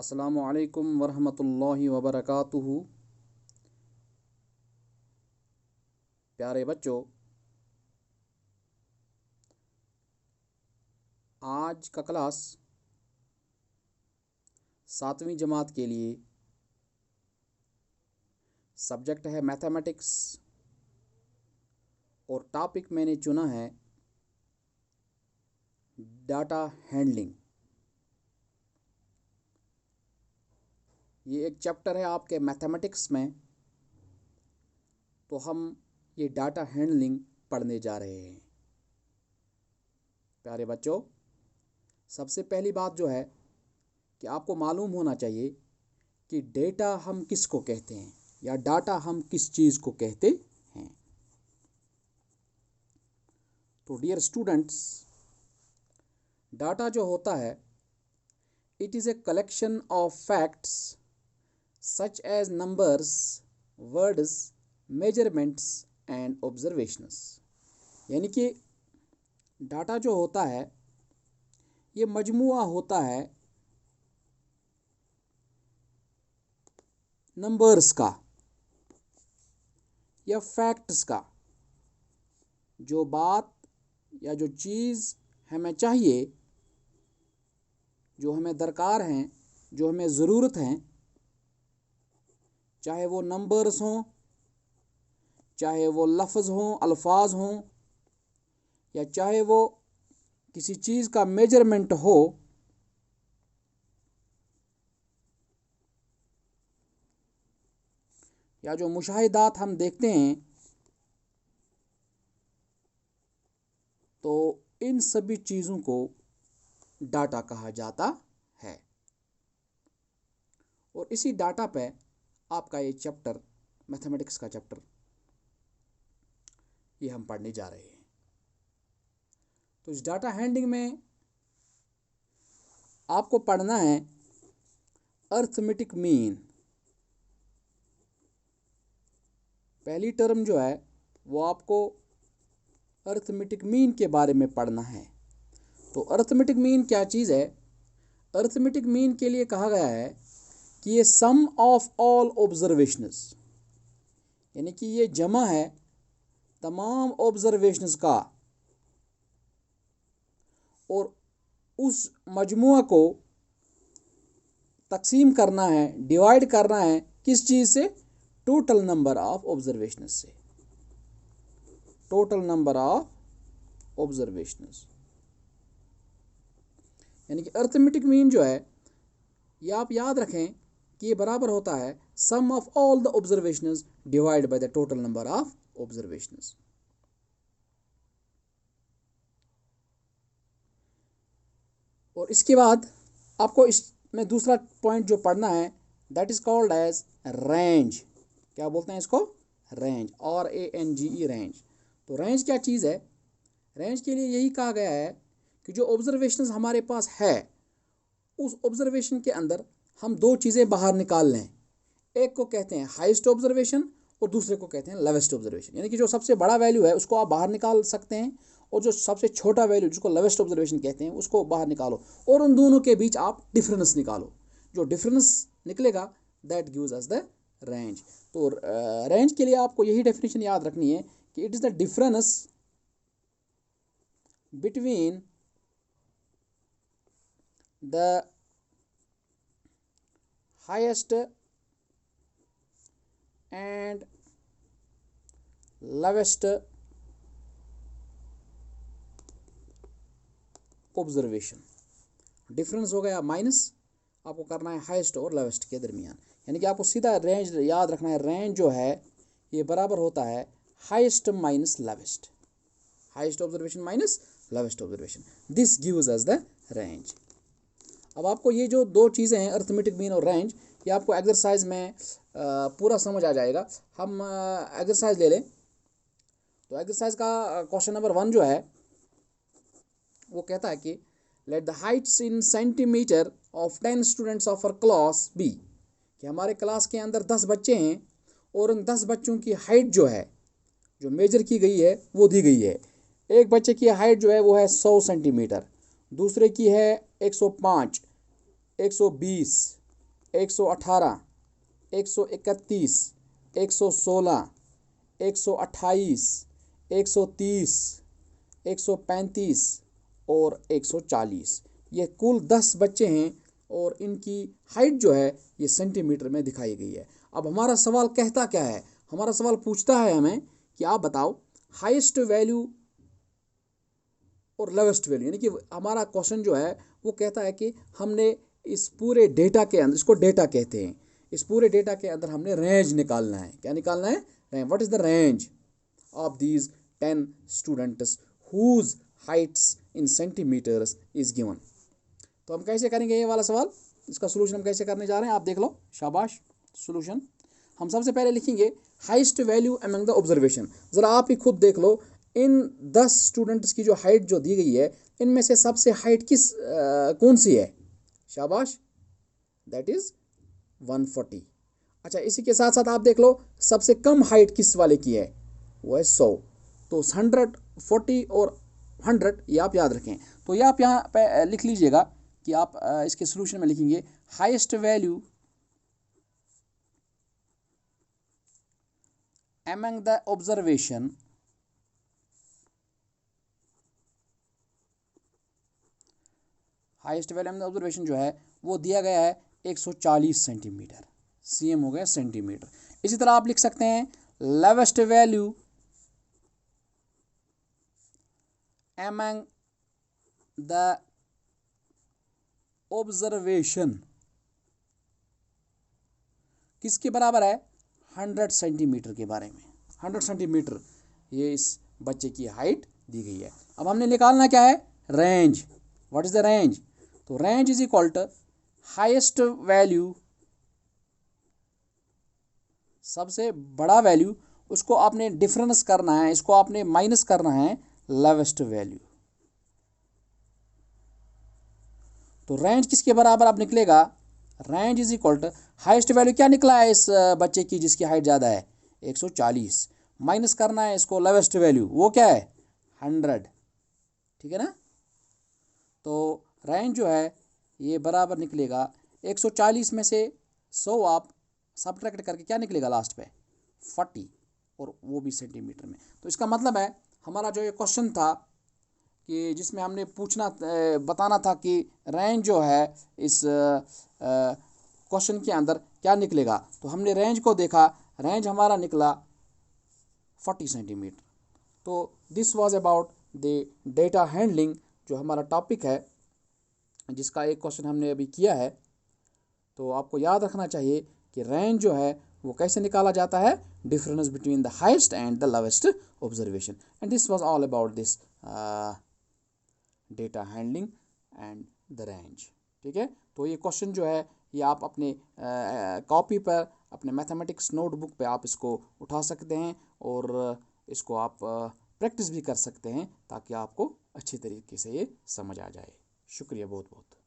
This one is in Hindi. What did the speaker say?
अस्सलामु अलैकुम वरहमतुल्लाहि वबरकातुहू। प्यारे बच्चों, आज का क्लास 7वीं जमात के लिए सब्जेक्ट है मैथमेटिक्स और टॉपिक मैंने चुना है डाटा हैंडलिंग। ये एक चैप्टर है आपके मैथमेटिक्स में, तो हम ये डाटा हैंडलिंग पढ़ने जा रहे हैं। प्यारे बच्चों, सबसे पहली बात जो है कि आपको मालूम होना चाहिए कि डेटा हम किसको कहते हैं या डाटा हम किस चीज़ को कहते हैं। तो डियर स्टूडेंट्स, डाटा जो होता है, it is a collection of facts such as numbers, words, measurements and observations. यानी कि डाटा जो होता है ये मजमुआ होता है नंबर्स का या फैक्ट्स का। जो बात या जो चीज़ हमें चाहिए, जो हमें दरकार हैं, जो हमें ज़रूरत हैं, चाहे वो नंबर्स हों, चाहे वो लफ्ज़ हों, अल्फाज हों, या चाहे वो किसी चीज़ का मेजरमेंट हो, या जो मुशाहिदात हम देखते हैं, तो इन सभी चीज़ों को डाटा कहा जाता है। और इसी डाटा पे आपका ये चैप्टर, मैथमेटिक्स का चैप्टर, ये हम पढ़ने जा रहे हैं। तो इस डाटा हैंडलिंग में आपको पढ़ना है अर्थमेटिक मीन। पहली टर्म जो है वो आपको अर्थमेटिक मीन के बारे में पढ़ना है। तो अर्थमेटिक मीन क्या चीज़ है? अर्थमेटिक मीन के लिए कहा गया है कि ये सम ऑफ ऑल ऑब्जर्वेशंस, यानी कि ये जमा है तमाम ऑब्जर्वेशंस का, और उस मजमुआ को तकसीम करना है, डिवाइड करना है किस चीज़ से? टोटल नंबर ऑफ ऑब्जर्वेशंस से। टोटल नंबर ऑफ ऑब्जर्वेशंस यानी कि अर्थमेटिक मीन जो है, ये आप याद रखें कि ये बराबर होता है sum of all the observations divide by the total number of observations. और इसके बाद आपको इसमें दूसरा पॉइंट जो पढ़ना है, that is called as range. क्या बोलते हैं इसको? Range, RANGE, range. तो रेंज क्या चीज़ है? रेंज के लिए यही कहा गया है कि जो ऑब्जर्वेशंस हमारे पास है, उस ऑब्जर्वेशन के अंदर हम दो चीज़ें बाहर निकाल लें। एक को कहते हैं हाईएस्ट ऑब्जर्वेशन और दूसरे को कहते हैं लोवेस्ट ऑब्जर्वेशन। यानी कि जो सबसे बड़ा वैल्यू है उसको आप बाहर निकाल सकते हैं, और जो सबसे छोटा वैल्यू जिसको लोवेस्ट ऑब्जर्वेशन कहते हैं उसको बाहर निकालो, और उन दोनों के बीच आप डिफरेंस निकालो। जो डिफरेंस निकलेगा that gives us the range. तो रेंज के लिए आपको यही डेफिनेशन याद रखनी है कि it is the difference between the highest and lowest observation. Difference हो गया माइनस, आपको करना है हाईएस्ट और लोवेस्ट के दरमियान। यानी कि आपको सीधा रेंज याद रखना है। रेंज जो है ये बराबर होता है highest minus lowest, highest observation minus lowest observation. This gives us the range. अब आपको ये जो दो चीज़ें हैं, अर्थमेटिक मीन और रेंज, ये आपको एक्सरसाइज में पूरा समझ आ जाएगा। हम एक्सरसाइज ले लें। तो एक्सरसाइज का क्वेश्चन नंबर 1 जो है वो कहता है कि let the heights in centimetre of 10 students of our class be. कि हमारे क्लास के अंदर 10 बच्चे हैं और उन 10 बच्चों की हाइट जो है, जो मेजर की गई है, वो दी गई है। एक बच्चे की हाइट जो है वो है 100 सेंटीमीटर, दूसरे की है 105, 120, 118, 131, 116, 128, 130, 135 और 140। ये कुल 10 बच्चे हैं और इनकी हाइट जो है ये सेंटीमीटर में दिखाई गई है। अब हमारा सवाल कहता क्या है, हमारा सवाल पूछता है हमें कि आप बताओ हाईएस्ट वैल्यू और लोवेस्ट वैल्यू, यानी कि हमारा क्वेश्चन जो है वो कहता है कि हमने इस पूरे डेटा के अंदर, इसको डेटा कहते हैं, इस पूरे डेटा के अंदर हमने रेंज निकालना है। क्या निकालना है? Range. What is the range of these 10 students whose heights in centimetres is given. तो हम कैसे करेंगे ये वाला सवाल, इसका सोल्यूशन हम कैसे करने जा रहे हैं, आप देख लो। शाबाश। सोल्यूशन हम सबसे पहले लिखेंगे highest value among the observation. ज़रा आप ही खुद देख लो, इन 10 स्टूडेंट्स की जो हाइट जो दी गई है, इनमें से सबसे हाइट कौन सी है? शाबाश, दैट इज़ 140। अच्छा, इसी के साथ साथ आप देख लो सबसे कम हाइट किस वाले की है, वो है 100। तो 100, 40 और 100 ये आप याद रखें। तो ये आप यहाँ पे लिख लीजिएगा कि आप इसके सोल्यूशन में लिखेंगे highest value among the observation highest value among the observation जो है वो दिया गया है 140 सेंटीमीटर। सीएम हो गया सेंटीमीटर। इसी तरह आप लिख सकते हैं lowest value among the observation किसके बराबर है? 100 सेंटीमीटर के बारे में। 100 सेंटीमीटर ये इस बच्चे की हाइट दी गई है। अब हमने निकालना क्या है? Range. What is the range? तो range is equal to highest value, सबसे बड़ा वैल्यू, उसको आपने डिफरेंस करना है, इसको आपने माइनस करना है लोवेस्ट वैल्यू। तो रेंज किसके बराबर अब निकलेगा? Range is equal to highest value क्या निकला है इस बच्चे की जिसकी हाइट ज़्यादा है? 140। माइनस करना है इसको लोवेस्ट वैल्यू, वो क्या है? 100। ठीक है ना? तो रेंज जो है ये बराबर निकलेगा 140 में से 100 आप सब्ट्रैक्ट करके क्या निकलेगा लास्ट पे? 40, और वो भी सेंटीमीटर में। तो इसका मतलब है हमारा जो ये क्वेश्चन था कि जिसमें हमने बताना था कि रेंज जो है इस क्वेश्चन के अंदर क्या निकलेगा, तो हमने रेंज को देखा, रेंज हमारा निकला 40 सेंटीमीटर। तो this was about the data handling, जो हमारा टॉपिक है, जिसका एक क्वेश्चन हमने अभी किया है। तो आपको याद रखना चाहिए कि रेंज जो है वो कैसे निकाला जाता है, difference between the highest and the lowest observation. And this was all about this data handling and the range. ठीक है? तो ये क्वेश्चन जो है ये आप अपने कॉपी पर, अपने मैथमेटिक्स नोटबुक पे आप इसको उठा सकते हैं और इसको आप प्रैक्टिस भी कर सकते हैं ताकि आपको अच्छी तरीके से ये समझ आ जाए। शुक्रिया बहुत बहुत।